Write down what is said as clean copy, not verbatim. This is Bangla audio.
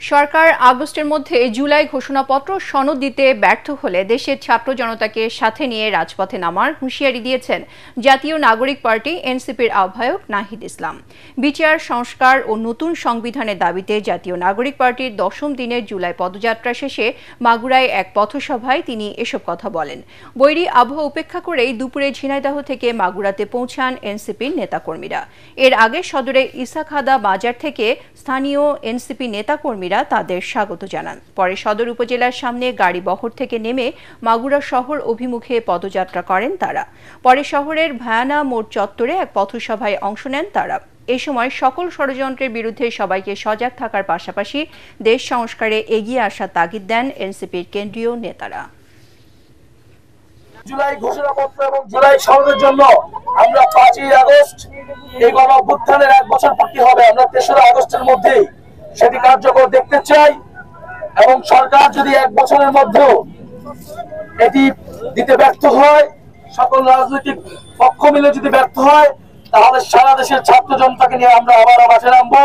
সরকার আগস্টের মধ্যে জুলাই ঘোষণাপত্র সনদ দিতে ব্যর্থ হলে দেশের ছাত্র জনতাকে সাথে নিয়ে রাজপথে নামার হুঁশিয়ারি দিয়েছেন জাতীয় নাগরিক পার্টি এনসিপির আহ্বায়ক নাহিদ ইসলাম। বিচার সংস্কার ও নতুন সংবিধানের দাবিতে জাতীয় নাগরিক পার্টির 10ম দিনের জুলাই পদযাত্রা শেষে মাগুরায় এক পথসভায় তিনি এসব কথা বলেন। বৈরী আবহাওয়া উপেক্ষা করেই দুপুরে ঝিনাইদহ থেকে মাগুরাতে পৌঁছান এনসিপির নেতাকর্মীরা। এর আগে সদরে ইসাখাদা বাজার থেকে স্থানীয় এনসিপি নেতাকর্মীরা তাদের স্বাগত জানান। পরে সদর উপজেলার সামনে গাড়ি বহর থেকে নেমে মাগুরা শহর অভিমুখে পদযাত্রা করেন তারা। পরে শহরের ভায়ানা মোড় চত্বরে এক পথসভায় অংশ নেন তারা। এই সময় সকল ষড়যন্ত্রের বিরুদ্ধে সবাইকে সজাগ থাকার পাশাপাশি দেশ সংস্কারে এগিয়ে আসার তাগিদ দেন এনসিপির কেন্দ্রীয় নেতারা। জুলাই ঘোষণাপত্র এবং জুলাই সনদের জন্য আমরা 5ই আগস্ট এই গণ অভ্যুত্থানের 1 বছর পূর্তি হবে। আমরা 3রা আগস্টের মধ্যেই সেটি কার্যকর দেখতে চাই এবং সরকার যদি 1 বছরের মধ্যে এটি দিতে ব্যর্থ হয়, সকল রাজনৈতিক পক্ষ মিলে যদি ব্যর্থ হয়, তাহলে সারা দেশের ছাত্র জনতাকে নিয়ে আমরা আবার মাঠে নামবো।